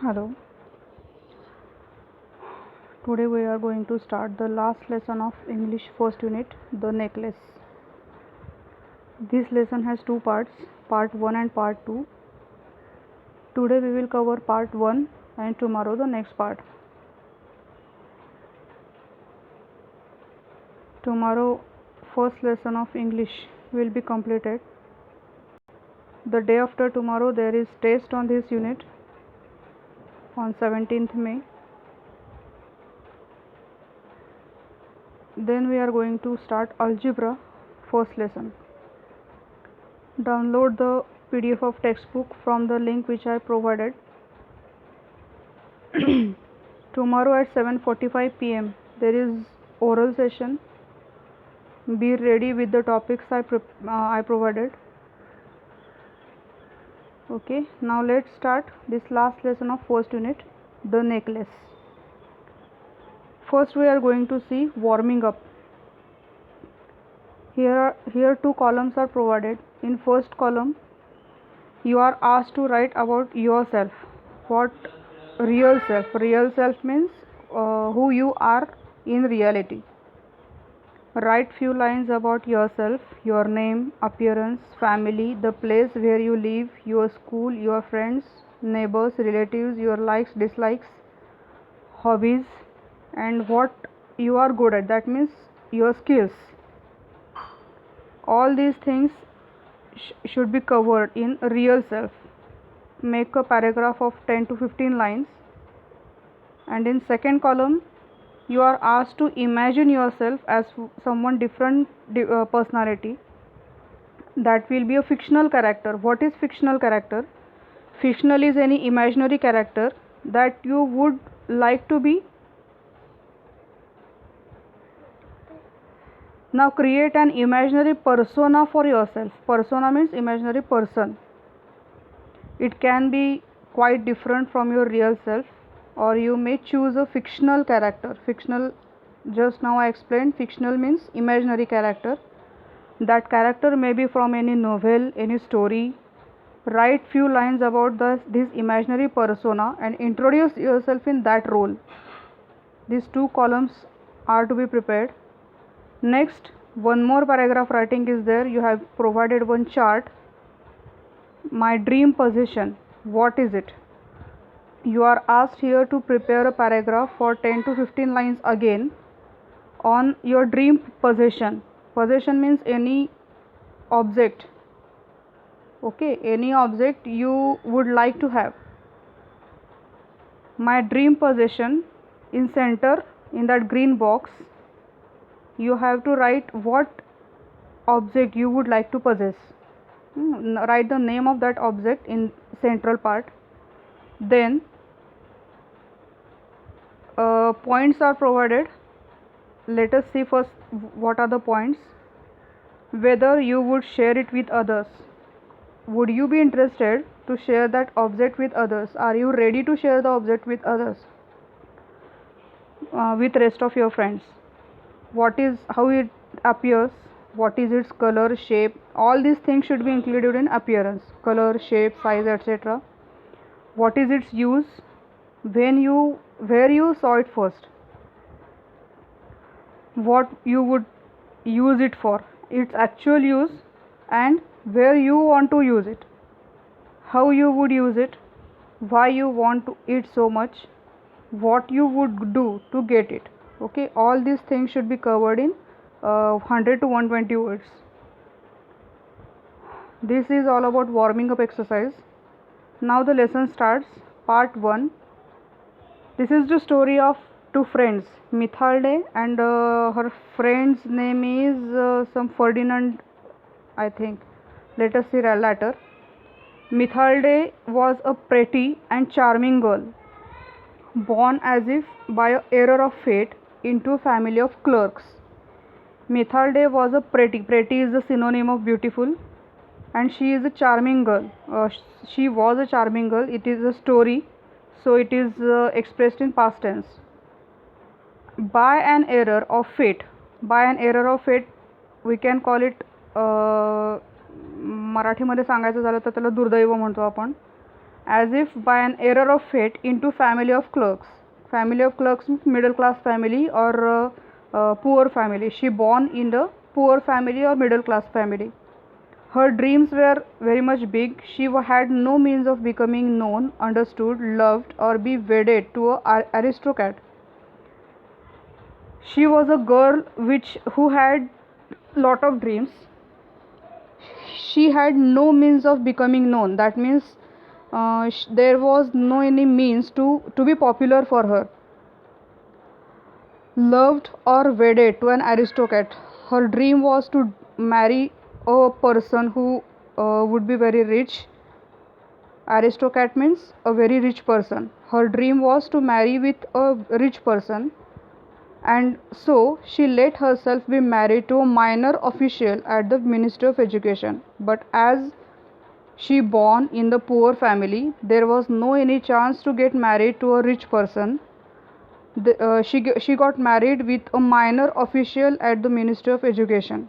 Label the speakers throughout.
Speaker 1: Hello. Today we are going to start the last lesson of English first unit, the necklace. This lesson has two parts, part 1 and part 2. Today we will cover part 1 and tomorrow the next part. Tomorrow first lesson of English will be completed. The day after tomorrow there is test on this unit on 17th May. Then we are going to start algebra first lesson. Download the PDF of textbook from the link which I provided. Tomorrow at 7:45 p.m. there is oral session. Be ready with the topics I provided. Okay, now let's start this last lesson of first unit, the necklace. First we are going to see warming up. Here two columns are provided. In first column you are asked to write about yourself. What real self? Real self means who you are in reality. Write few lines about yourself, your name, appearance, family, the place where you live, your school, your friends, neighbors, relatives, your likes, dislikes, hobbies, and what you are good at. That means your skills. All these things should be covered in real self. Make a paragraph of 10 to 15 lines, and in second column you are asked to imagine yourself as someone different personality. That will be a fictional character. What is fictional character? Fictional is any imaginary character that you would like to be. Now create an imaginary persona for yourself. Persona means imaginary person. It can be quite different from your real self, or you may choose a fictional character. Fictional, just now I explained, fictional means imaginary character. That character may be from any novel, any story. Write few lines about this imaginary persona and introduce yourself in that role. These two columns are to be prepared. Next, one more paragraph writing is there. You have provided one chart. My dream possession, what is it? You are asked here to prepare a paragraph for 10 to 15 lines again on your dream possession. Possession means any object. Okay, any object you would like to have. My dream possession, in center in that green box you have to write what object you would like to possess. Write the name of that object in central part. Then points are provided. Let us see first what are the points. Whether you would share it with others. Would you be interested to share that object with others? Are you ready to share the object with others, with rest of your friends? How it appears, what is its color, shape, all these things should be included in appearance, color, shape, size, etc. What is its use, where you saw it first, what you would use it for, its actual use, and where you want to use it, how you would use it, why you want it so much, what you would do to get it. Okay, all these things should be covered in 100 to 120 words. This is all about warming up exercise. Now the lesson starts. Part 1. This is the story of two friends, Mithalde and her friend's name is some Ferdinand, I think. Let us see later. Mithalde was a pretty and charming girl, born as if by an error of fate into a family of clerks. Mithalde was a pretty. Pretty is the synonym of beautiful, and she is a charming girl. She was a charming girl. It is a story, so it is expressed in past tense. By an error of fate. By an error of fate, we can call it मराठीमध्ये सांगायचं झालं तर त्याला दुर्दैव म्हणतो आपण. as if by an error of fate, into family of clerks. Family of clerks means middle class family or poor family. She born in the poor family or middle class family. Her dreams were very much big. She had no means of becoming known, understood, loved, or be wedded to an aristocrat. She was a girl who had lot of dreams. She had no means of becoming known. That means there was no any means to be popular for her. Loved or wedded to an aristocrat. Her dream was to marry a person who would be very rich. Aristocrat means a very rich person. Her dream was to marry with a rich person, and so she let herself be married to a minor official at the Ministry of Education. But as she born in the poor family, there was no any chance to get married to a rich person. She got married with a minor official at the Ministry of Education.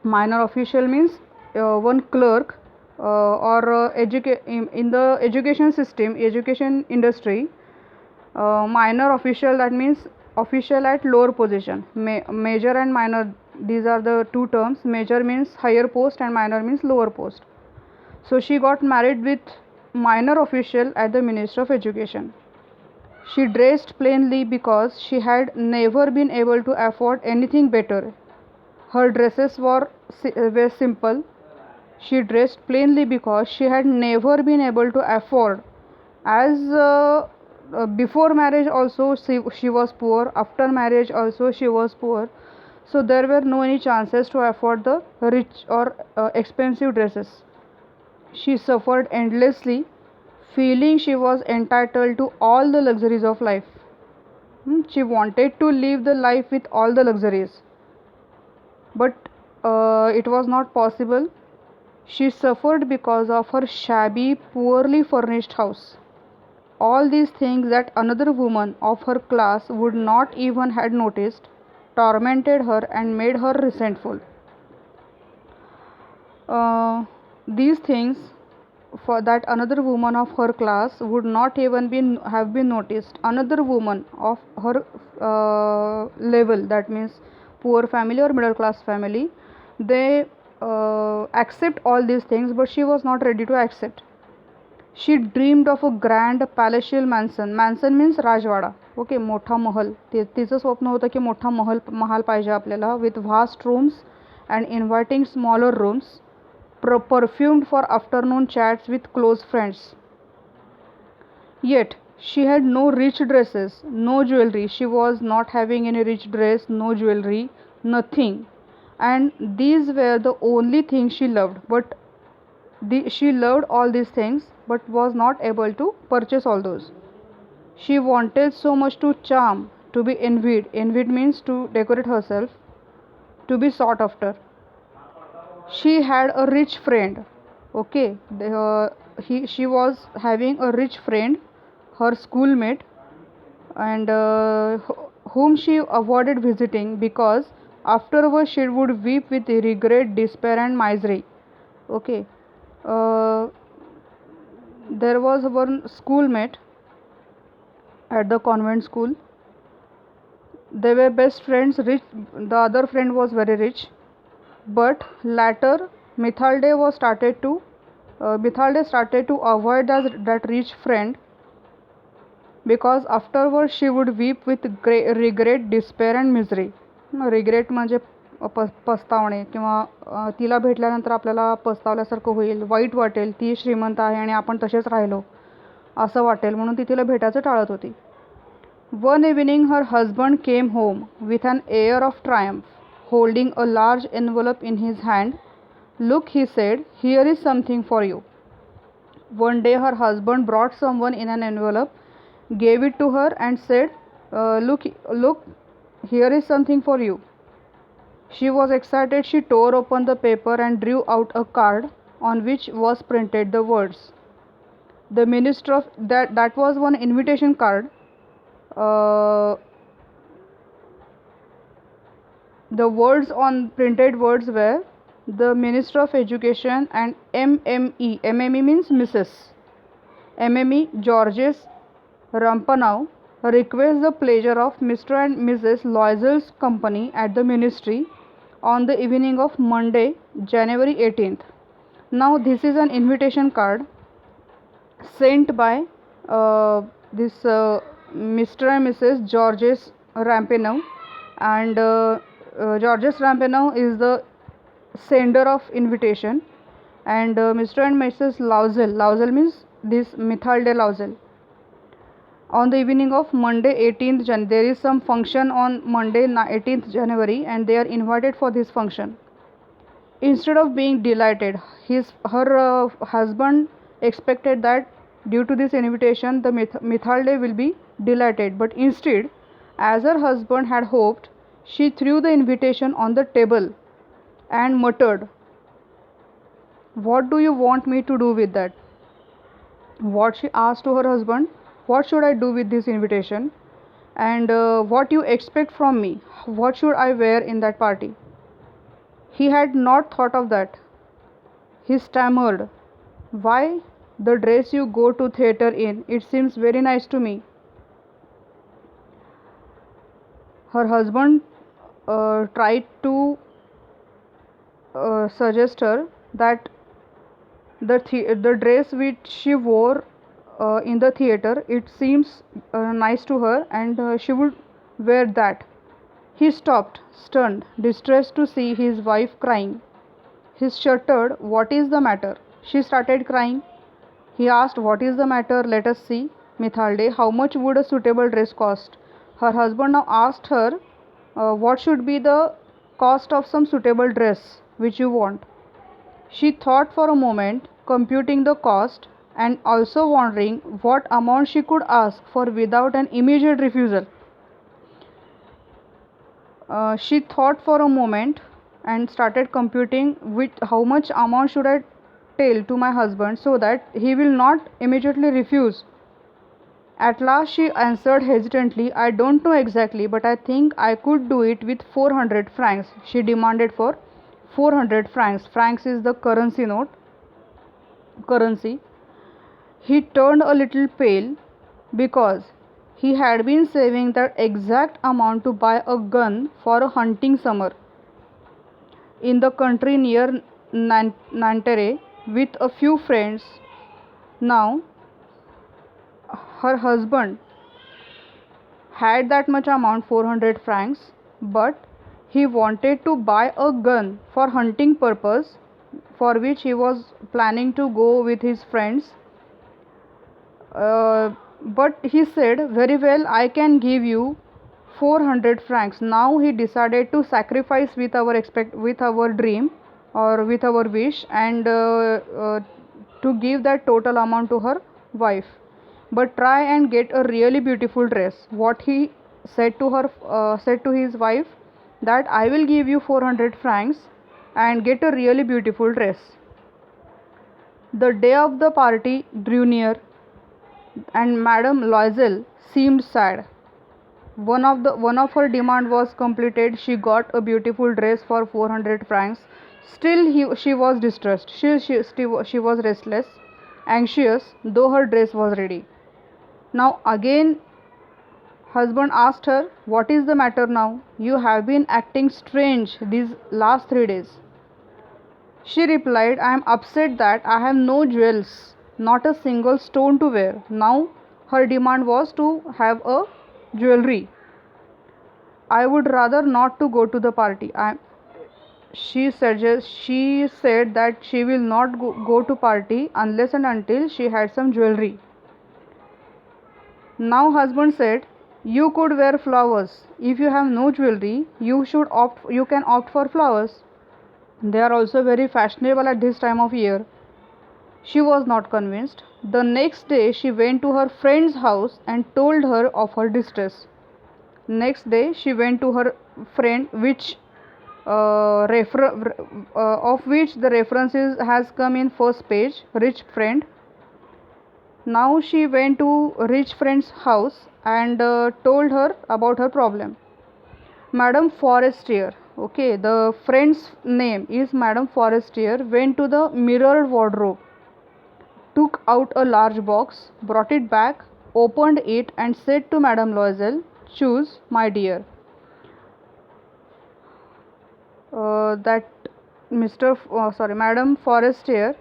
Speaker 1: Minor official means one clerk in the education system, education industry. Minor official, that means official at lower position. Major and minor, these are the two terms. Major means higher post and minor means lower post. So she got married with minor official at the Ministry of Education. She dressed plainly because she had never been able to afford anything better. Her dresses were simple. She dressed plainly because she had never been able to afford. As before marriage also she was poor, after marriage also she was poor. So there were no any chances to afford the rich or expensive dresses. She suffered endlessly, feeling she was entitled to all the luxuries of life. She wanted to live the life with all the luxuries, but it was not possible. She suffered because of her shabby, poorly furnished house. All these things that another woman of her class would not even had noticed tormented her and made her resentful. These things for that another woman of her class would not even have been noticed. Another woman of her level, that means poor family or middle class family, they accept all these things, but she was not ready to accept. She dreamed of a grand palatial mansion. Mansion means Rajwada. Okay, मोठा महल. तिचं स्वप्न होतं की मोठा महाल पाहिजे आपल्याला, with vast rooms and inviting smaller rooms, perfumed for afternoon chats with close friends. Yet she had no rich dresses, no jewelry. She was not having any rich dress, no jewelry, nothing. And these were the only things she loved. But she loved all these things but was not able to purchase all those. She wanted so much to charm, to be envied. Envied means to decorate herself, to be sought after. She had a rich friend. Okay, she was having a rich friend, her schoolmate, and whom she avoided visiting because afterwards she would weep with regret, despair, and misery. Okay, there was one schoolmate at the convent school. They were best friends. Rich, the other friend was very rich, but later Mithilde started to avoid that rich friend because afterwards she would weep with regret, despair, and misery. Regret म्हणजे पस्तावणे किंवा तिला भेटल्यानंतर आपल्याला पस्तावल्यासारखं होईल, white वाटेल, ती श्रीमंत आहे आणि आपण तसेच राहिलो असं वाटेल, म्हणून ती तिला भेटायचं टाळत होती. One evening her husband came home with an air of triumph, holding a large envelope in his hand. Look, he said, here is something for you. One day her husband brought someone in an envelope, gave it to her and said, look, here is something for you. She was excited. She tore open the paper and drew out a card on which was printed the words. The minister of that was one invitation card. The words on printed words were the Minister of Education and MME. MME means Mrs. MME Georges Ramponneau requests the pleasure of Mr. and Mrs. Loisel's company at the ministry on the evening of Monday, January 18th. Now, this is an invitation card sent by this Mr. and Mrs. Georges Ramponneau, and Georges Ramponneau is the sender of invitation, and Mr. and Mrs. Loisel means this Mithal de Loisel. On the evening of Monday 18th Jan, there is some function on Monday 18th January, and they are invited for this function. Instead of being delighted, her husband expected that due to this invitation the Mithal will be delighted, but instead, as her husband had hoped, she threw the invitation on the table and muttered, "What do you want me to do with that?" What she asked to her husband, "What should I do with this invitation? And what you expect from me? What should I wear in that party?" He had not thought of that. He stammered, "Why, the dress you go to theatre in. It seems very nice to me." Her husband tried to suggest her that the dress which she wore in the theatre, it seems nice to her, and she would wear that. He stopped, stunned, distressed to see his wife crying. He shuddered. "What is the matter?" She started crying. He asked, "What is the matter? Let us see. Mithalde, how much would a suitable dress cost?" Her husband now asked her, what should be the cost of some suitable dress which you want. She thought for a moment, computing the cost and also wondering what amount she could ask for without an immediate refusal. She thought for a moment and started computing how much amount should I tell to my husband so that he will not immediately refuse. At last she answered hesitantly, "I don't know exactly, but I think I could do it with 400 francs." She demanded for 400 francs. Francs is the currency. He turned a little pale because he had been saving that exact amount to buy a gun for a hunting summer in the country near Nanterre with a few friends. Now, her husband had that much amount, 400 francs, but he wanted to buy a gun for hunting purpose, for which he was planning to go with his friends. But he said, "Very well, I can give you 400 francs." Now he decided to sacrifice with our dream or with our wish, and to give that total amount to her wife. But try and get a really beautiful dress. What he said to his wife, that I will give you 400 francs and get a really beautiful dress. The day of the party drew near, and Madame Loisel seemed sad. One of her demand was completed. She got a beautiful dress for 400 francs. Still, she was distressed. She was restless, anxious, though her dress was ready. Now again, husband asked her, "What is the matter now? You have been acting strange these last 3 days." She replied, "I am upset that I have no jewels, not a single stone to wear." Now her demand was to have a jewelry. "I would rather not to go to the party." She said that she will not go to party unless and until she had some jewelry. Now husband said, "You could wear flowers. If you have no jewelry, you can opt for flowers. They are also very fashionable at this time of year." She was not convinced. The next day she went to her friend's house and told her of her distress. Next day she went to her friend, of which the references has come in first page, rich friend. Now she went to rich friend's house and told her about her problem. Madame Forestier, okay, the friend's name is Madame Forestier, went to the mirrored wardrobe took out a large box, brought it back, opened it, and said to Madame Loisel, "Choose, my dear." That Madame Forestier,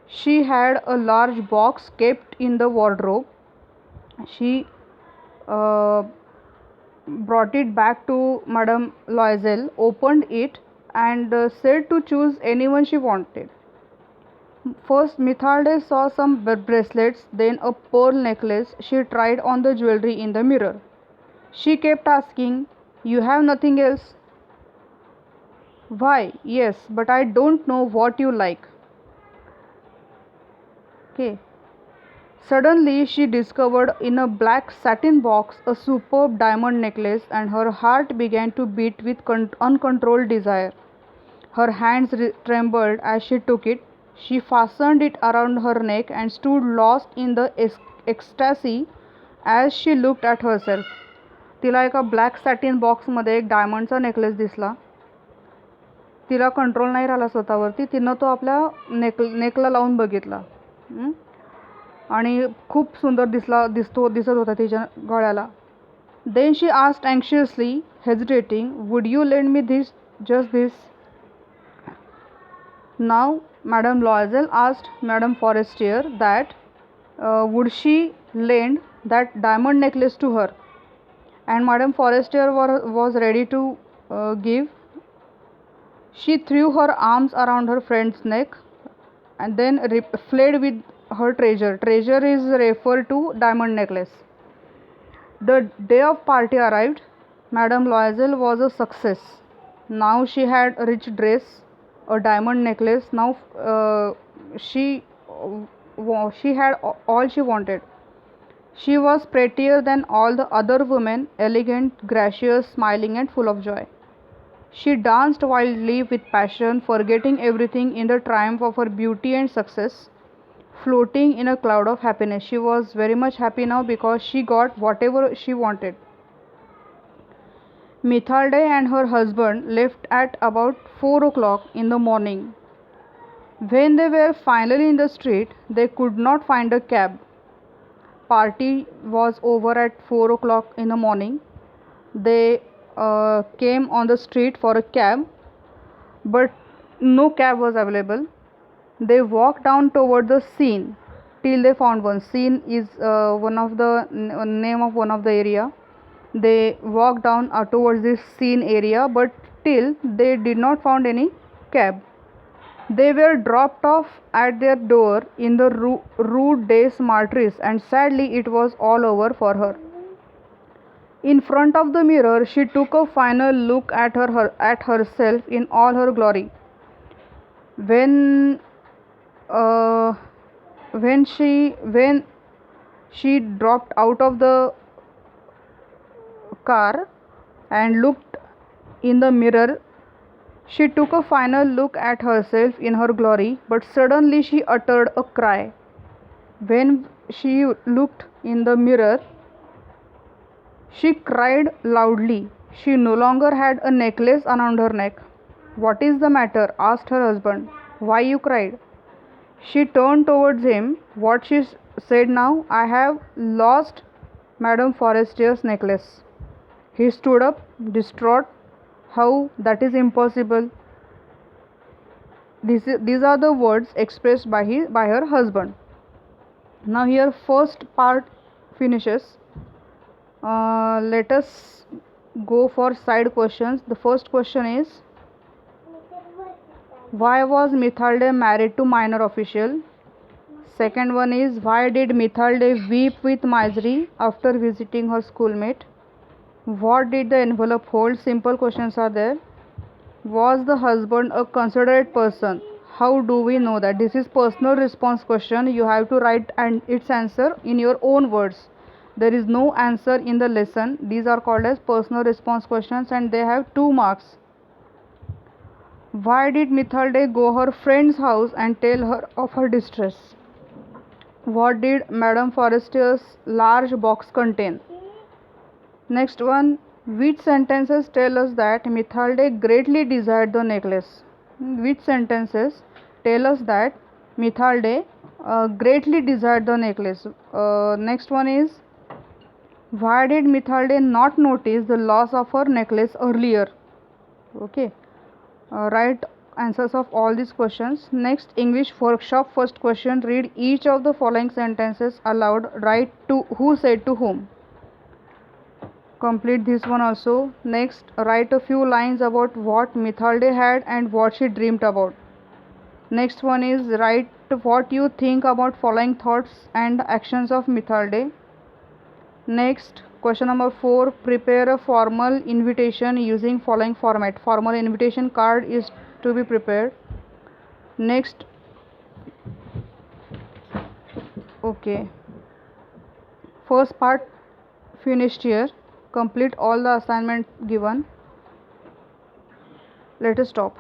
Speaker 1: she had a large box kept in the wardrobe. She uh, brought it back to Madame Loisel, opened it, and said to choose anyone she wanted. First, Mithilde saw some bracelets, then a pearl necklace. She tried on the jewelry in the mirror. She kept asking, "You have nothing else?" "Why, yes, but I don't know what you like." Okay. Suddenly, she discovered in a black satin box a superb diamond necklace, and her heart began to beat with uncontrolled desire. Her hands trembled as she took it. She fastened it around her neck and stood lost in the ecstasy as she looked at herself. तिला एका black satin बॉक्समध्ये एक डायमंडचा necklace दिसला. तिला control नाही राहिला स्वतःवरती. तिनं तो आपल्या नेकला लावून बघितला आणि खूप सुंदर दिसत होता तिच्या गळ्याला. Then she asked anxiously, hesitating, "Would you lend me this, just this?" Now Madame Loisel asked Madame Forestier that would she lend that diamond necklace to her, and Madame Forestier was ready to give. She threw her arms around her friend's neck and then fled with her treasure. Treasure is referred to diamond necklace. The day of party arrived. Madame Loisel was a success. Now she had a rich dress, a diamond necklace. Now she had all she wanted. She was prettier than all the other women, elegant, gracious, smiling, and full of joy. She danced wildly with passion, forgetting everything in the triumph of her beauty and success, floating in a cloud of happiness. She was very much happy now because she got whatever she wanted. Mithilde and her husband left at about 4 o'clock in the morning. When they were finally in the street, they could not find a cab. Party was over at 4 o'clock in the morning. They came on the street for a cab, but no cab was available. They walked down toward the Seine till they found one. Seine is one of the name of one of the area. They walked down towards this Seine area, but till they did not found any cab. They were dropped off at their door in the Rue des Martyrs, and sadly it was all over for her. In front of the mirror, she took a final look at herself in all her glory. When she dropped out of the car and looked in the mirror, she took a final look at herself in her glory, but suddenly she uttered a cry. When she looked in the mirror, she cried loudly. She no longer had a necklace around her neck. "What is the matter?" asked her husband. "Why you cried?" She turned towards him. What she said now? "I have lost Madame Forestier's necklace." He stood up, distraught. "How? That is impossible." These are the words expressed by her husband. Now here first part finishes. Let us go for side questions. The first question is, why was Mithilde married to minor official? Second one is, why did Mithilde weep with misery after visiting her schoolmate? What did the envelope hold? Simple questions are there. Was the husband a considerate person? How do we know that? This is personal response question. You have to write its answer in your own words. There is no answer in the lesson. These are called as personal response questions, and they have 2 marks. Why did Mithilde go her friend's house and tell her of her distress? What did Madame Forestier's large box contain? Next one, which sentences tell us that Mithilde greatly desired the necklace? Which sentences tell us that Mithilde greatly desired the necklace. Next one is, why did Mithalde not notice the loss of her necklace earlier? Okay, write answers of all these questions. Next, English workshop first question, read each of the following sentences aloud. Write to who said to whom. Complete this one also. Next, write a few lines about what Mithalde had and what she dreamed about. Next one is, write what you think about following thoughts and actions of Mithalde. Next, question number 4, prepare a formal invitation using following format. Formal invitation card is to be prepared. Next, okay, first part finished here. Complete all the assignment given. Let us stop.